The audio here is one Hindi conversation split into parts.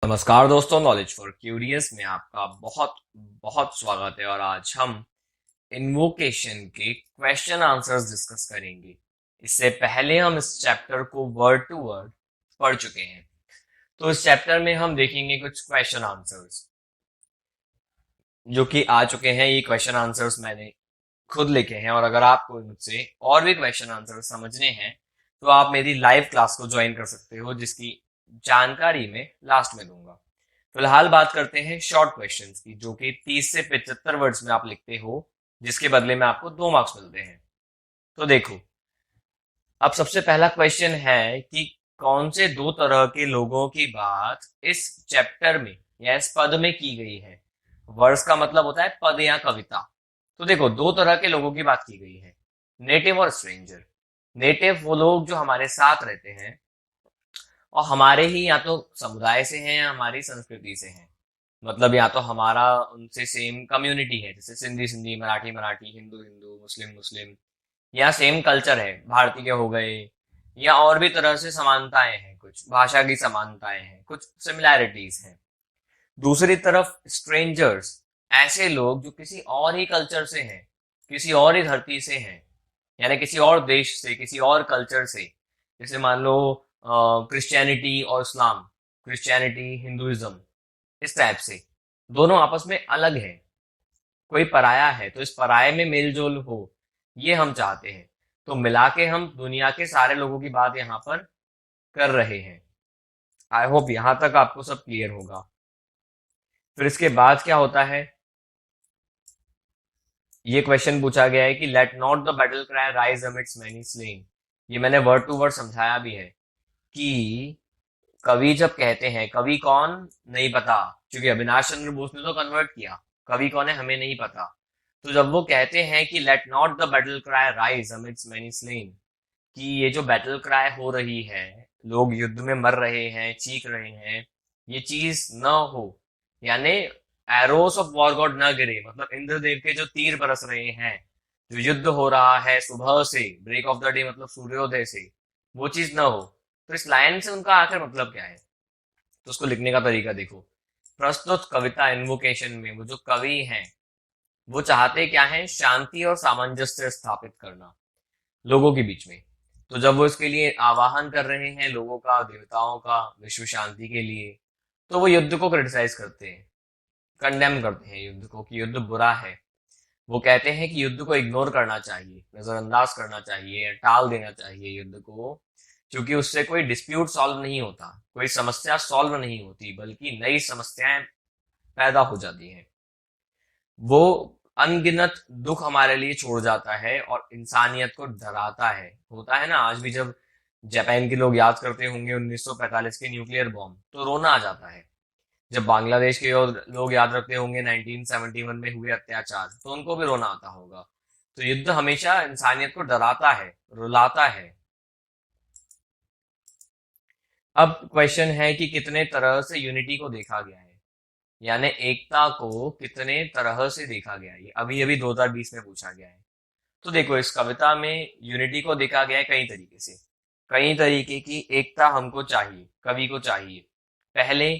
नमस्कार दोस्तों, नॉलेज फॉर क्यूरियस में आपका बहुत बहुत स्वागत है। और आज हम इन्वोकेशन के क्वेश्चन आंसर्स डिस्कस करेंगे। इससे पहले हम इस चैप्टर को वर्ड टू वर्ड पढ़ चुके हैं, तो इस चैप्टर में हम देखेंगे कुछ क्वेश्चन आंसर्स जो कि आ चुके हैं। ये क्वेश्चन आंसर्स मैंने खुद लिखे हैं, और अगर आपको मुझसे और भी क्वेश्चन आंसर समझने हैं तो आप मेरी लाइव क्लास को ज्वाइन कर सकते हो, जिसकी जानकारी मैं लास्ट में दूंगा। फिलहाल बात करते हैं शॉर्ट क्वेश्चंस की, जो कि 30 से 75 वर्ड्स में आप लिखते हो, जिसके बदले में आपको 2 मार्क्स मिलते हैं। तो देखो, अब सबसे पहला क्वेश्चन है कि कौन से दो तरह के लोगों की बात इस चैप्टर में या इस पद में की गई है। वर्ड्स का मतलब होता है पद या कविता। तो देखो, दो तरह के लोगों की बात की गई है, नेटिव और स्ट्रेंजर। नेटिव वो लोग जो हमारे साथ रहते हैं और हमारे ही या तो समुदाय से हैं या हमारी संस्कृति से हैं। मतलब या तो हमारा उनसे सेम कम्युनिटी है, जैसे सिंधी सिंधी, मराठी मराठी, हिंदू हिंदू, मुस्लिम मुस्लिम, या सेम कल्चर है, भारतीय हो गए, या और भी तरह से समानताएं हैं, कुछ भाषा की समानताएं हैं, कुछ सिमिलैरिटीज हैं। दूसरी तरफ स्ट्रेंजर्स, ऐसे लोग जो किसी और ही कल्चर से हैं, किसी और ही धरती से हैं, यानी किसी और देश से, किसी और कल्चर से। जैसे मान लो क्रिश्चियनिटी और इस्लाम, क्रिश्चियनिटी हिंदुइज्म, इस टाइप से दोनों आपस में अलग है, कोई पराया है, तो इस पराये में मेल जोल हो, ये हम चाहते हैं। तो मिला के हम दुनिया के सारे लोगों की बात यहाँ पर कर रहे हैं। आई होप यहाँ तक आपको सब क्लियर होगा। फिर इसके बाद क्या होता है, ये क्वेश्चन पूछा गया है कि let not the battle cry rise amidst many slain. ये मैंने वर्ड टू वर्ड समझाया भी है कि कवि जब कहते हैं, कवि कौन नहीं पता, क्योंकि अविनाश चंद्र बोस ने तो कन्वर्ट किया, कवि कौन है हमें नहीं पता। तो जब वो कहते हैं कि let not the battle cry rise amidst many slain, कि ये जो बैटल क्राई हो रही है, लोग युद्ध में मर रहे हैं, चीख रहे हैं, ये चीज न हो, यानी एरोस ऑफ वॉर गॉड न गिरे, मतलब इंद्रदेव के जो तीर बरस रहे हैं, जो युद्ध हो रहा है सुबह से, ब्रेक ऑफ द डे मतलब सूर्योदय से, वो चीज न हो। तो इस लाइन से उनका आखिर मतलब क्या है, तो उसको लिखने का तरीका देखो। प्रस्तुत कविता इन्वोकेशन में वो जो कवि हैं, वो चाहते क्या है, शांति और सामंजस्य स्थापित करना लोगों के बीच में। तो जब वो इसके लिए आवाहन कर रहे हैं लोगों का, देवताओं का, विश्व शांति के लिए, तो वो युद्ध को क्रिटिसाइज करते हैं, कंडेम करते हैं युद्ध को, कि युद्ध बुरा है। वो कहते हैं कि युद्ध को इग्नोर करना चाहिए, नजरअंदाज करना चाहिए, टाल देना चाहिए युद्ध को, क्योंकि उससे कोई डिस्प्यूट सॉल्व नहीं होता, कोई समस्या सॉल्व नहीं होती, बल्कि नई समस्याएं पैदा हो जाती हैं। वो अनगिनत दुख हमारे लिए छोड़ जाता है और इंसानियत को डराता है। होता है ना, आज भी जब जापान के लोग याद करते होंगे 1945 के न्यूक्लियर बॉम्ब, तो रोना आ जाता है। जब बांग्लादेश के लोग याद रखते होंगे 1971 में हुए अत्याचार, तो उनको भी रोना आता होगा। तो युद्ध हमेशा इंसानियत को डराता है, रुलाता है। अब क्वेश्चन है कि कितने तरह से यूनिटी को देखा गया है, यानी एकता को कितने तरह से देखा गया है। ये अभी अभी 2020 में पूछा गया है। तो देखो, इस कविता में यूनिटी को देखा गया है कई तरीके से। कई तरीके की एकता हमको चाहिए, कवि को चाहिए। पहले,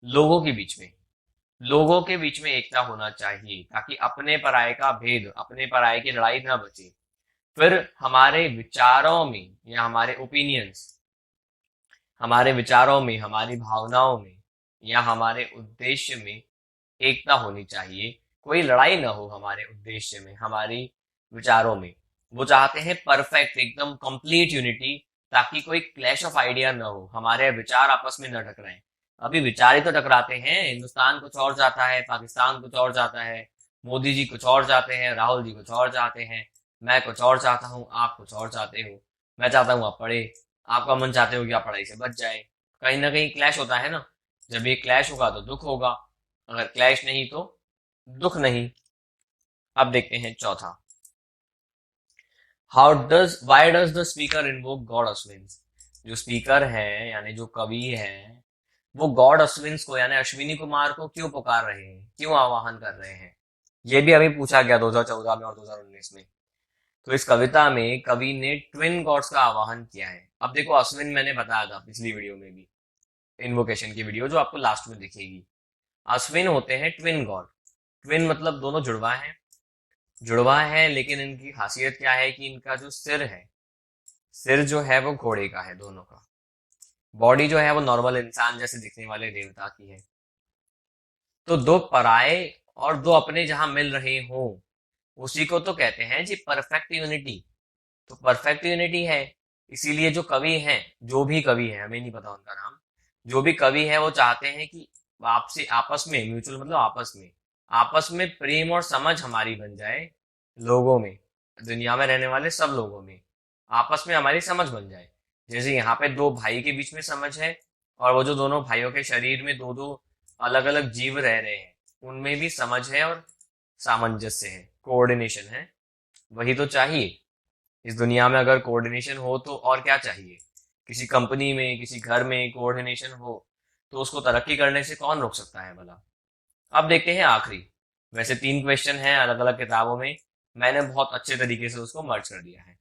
लोगों के बीच में, लोगों के बीच में एकता होना चाहिए, ताकि अपने पराये का भेद, अपने पराये की लड़ाई ना बचे। फिर हमारे विचारों में या हमारे ओपिनियंस, हमारे विचारों में, हमारी भावनाओं में या हमारे उद्देश्य में एकता होनी चाहिए। कोई लड़ाई ना हो हमारे उद्देश्य में, हमारी विचारों में। वो चाहते हैं परफेक्ट, एकदम कंप्लीट यूनिटी, ताकि कोई क्लैश ऑफ आइडिया ना हो, हमारे विचार आपस में न टकराएं। अभी विचार ही तो टकराते हैं, हिंदुस्तान कुछ और चाहता है, पाकिस्तान कुछ और चाहता है, मोदी जी कुछ और चाहते हैं, राहुल जी कुछ और चाहते हैं, मैं कुछ और चाहता हूँ, आप कुछ और चाहते हो। मैं चाहता हूँ आप पढ़े, आपका मन चाहते हो कि आप पढ़ाई से बच जाए। कहीं ना कहीं क्लैश होता है ना। जब ये क्लैश होगा तो दुख होगा, अगर क्लैश नहीं तो दुख नहीं। अब देखते हैं चौथा, why does the speaker invoke God Ashwin's. जो स्पीकर है यानी जो कवि है, वो गॉड अश्विन्स को यानी अश्विनी कुमार को क्यों पुकार रहे हैं, क्यों आवाहन कर रहे हैं। ये भी अभी पूछा गया 2014 में और 2019 में। तो इस कविता में कवि ने ट्विन गॉड्स का आवाहन किया है। अब देखो, अश्विन मैंने बताया था पिछली वीडियो में भी, इन्वोकेशन की वीडियो जो आपको लास्ट में दिखेगी। अश्विन होते हैं ट्विन गॉड। ट्विन मतलब दोनों जुड़वा है, लेकिन इनकी खासियत क्या है कि इनका जो सिर जो है वो घोड़े का है दोनों का। बॉडी जो है वो नॉर्मल इंसान जैसे दिखने वाले देवता की है। तो दो पराये और दो अपने जहां मिल रहे हो, उसी को तो कहते हैं जी परफेक्ट यूनिटी। तो परफेक्ट यूनिटी है, इसीलिए जो कवि हैं, जो भी कवि है, हमें नहीं पता उनका नाम, जो भी कवि है वो चाहते हैं कि आपसे आपस में, म्यूचुअल मतलब आपस में प्रेम और समझ हमारी बन जाए। लोगों में, दुनिया में रहने वाले सब लोगों में आपस में हमारी समझ बन जाए। जैसे यहाँ पे दो भाई के बीच में समझ है, और वो जो दोनों भाइयों के शरीर में दो दो अलग अलग जीव रह रहे हैं, उनमें भी समझ है और सामंजस्य है, कोऑर्डिनेशन है। वही तो चाहिए इस दुनिया में। अगर कोऑर्डिनेशन हो तो और क्या चाहिए। किसी कंपनी में, किसी घर में कोऑर्डिनेशन हो तो उसको तरक्की करने से कौन रोक सकता है भला। अब देखते हैं आखिरी। वैसे 3 क्वेश्चन हैं अलग अलग किताबों में, मैंने बहुत अच्छे तरीके से उसको मर्ज कर दिया है।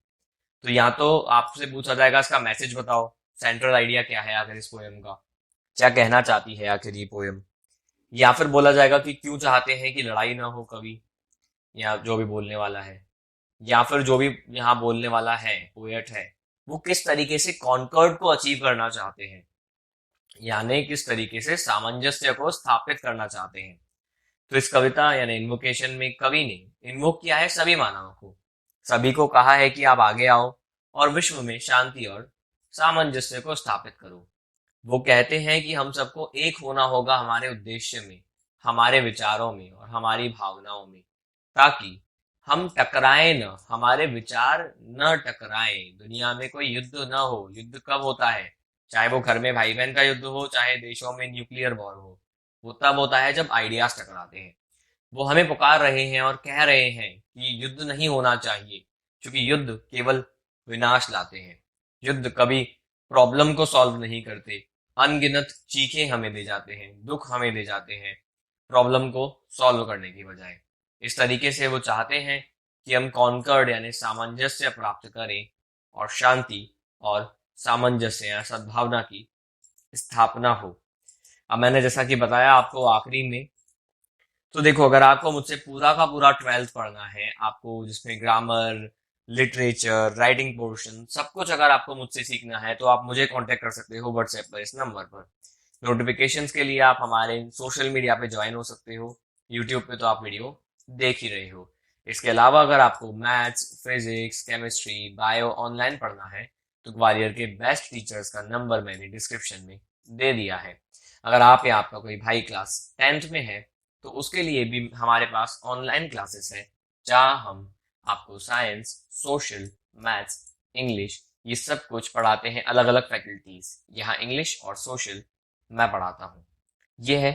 तो या तो आपसे पूछा जाएगा इसका मैसेज बताओ, सेंट्रल आइडिया क्या है आखिर इस पोएम का, क्या कहना चाहती है आखिर ये पोएम। या फिर बोला जाएगा कि क्यों चाहते हैं कि लड़ाई ना हो कवि, या जो भी बोलने वाला है, या फिर जो भी यहाँ बोलने वाला है, पोएट है, वो किस तरीके से कॉन्कर्ड को अचीव करना चाहते हैं, यानी किस तरीके से सामंजस्य को स्थापित करना चाहते हैं। तो इस कविता यानी इन्वोकेशन में कवि ने इन्वोक किया है सभी मानवों को, सभी को कहा है कि आप आगे आओ और विश्व में शांति और सामंजस्य को स्थापित करो। वो कहते हैं कि हम सबको एक होना होगा हमारे उद्देश्य में, हमारे विचारों में और हमारी भावनाओं में, ताकि हम टकराएं न, हमारे विचार न टकराएं, दुनिया में कोई युद्ध न हो। युद्ध कब होता है? चाहे वो घर में भाई बहन का युद्ध हो, चाहे देशों में न्यूक्लियर वॉर हो, वो तब होता है जब आइडियाज टकराते हैं। वो हमें पुकार रहे हैं और कह रहे हैं कि युद्ध नहीं होना चाहिए, क्योंकि युद्ध केवल विनाश लाते हैं। युद्ध कभी प्रॉब्लम को सॉल्व नहीं करते, अनगिनत चीखें हमें दे जाते हैं, दुख हमें दे जाते हैं, प्रॉब्लम को सॉल्व करने की बजाय। इस तरीके से वो चाहते हैं कि हम कॉन्कर्ड यानी सामंजस्य प्राप्त करें और शांति और सामंजस्य या सद्भावना की स्थापना हो। अब मैंने जैसा कि बताया आपको आखिरी में, तो देखो अगर आपको मुझसे पूरा का पूरा 12th पढ़ना है, आपको जिसमें ग्रामर, लिटरेचर, राइटिंग पोर्शन सब कुछ अगर आपको मुझसे सीखना है, तो आप मुझे कांटेक्ट कर सकते हो व्हाट्सएप पर इस नंबर पर। नोटिफिकेशंस के लिए आप हमारे सोशल मीडिया पे ज्वाइन हो सकते हो। यूट्यूब पे तो आप वीडियो देख ही रहे हो। इसके अलावा अगर आपको maths, physics, chemistry, bio online पढ़ना है, तो ग्वालियर के बेस्ट टीचर्स का नंबर मैंने डिस्क्रिप्शन में दे दिया है। अगर आप या आपका कोई भाई क्लास 10th में है, तो उसके लिए भी हमारे पास ऑनलाइन क्लासेस है, जहाँ हम आपको साइंस, सोशल, मैथ्स, इंग्लिश ये सब कुछ पढ़ाते हैं। अलग अलग फैकल्टीज, यहाँ इंग्लिश और सोशल मैं पढ़ाता हूँ। ये है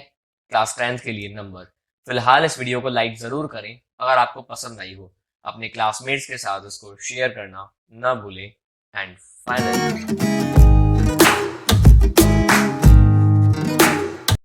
क्लास 10th के लिए नंबर। फिलहाल इस वीडियो को लाइक जरूर करें अगर आपको पसंद आई हो, अपने क्लासमेट्स के साथ उसको शेयर करना ना भूलें। And finally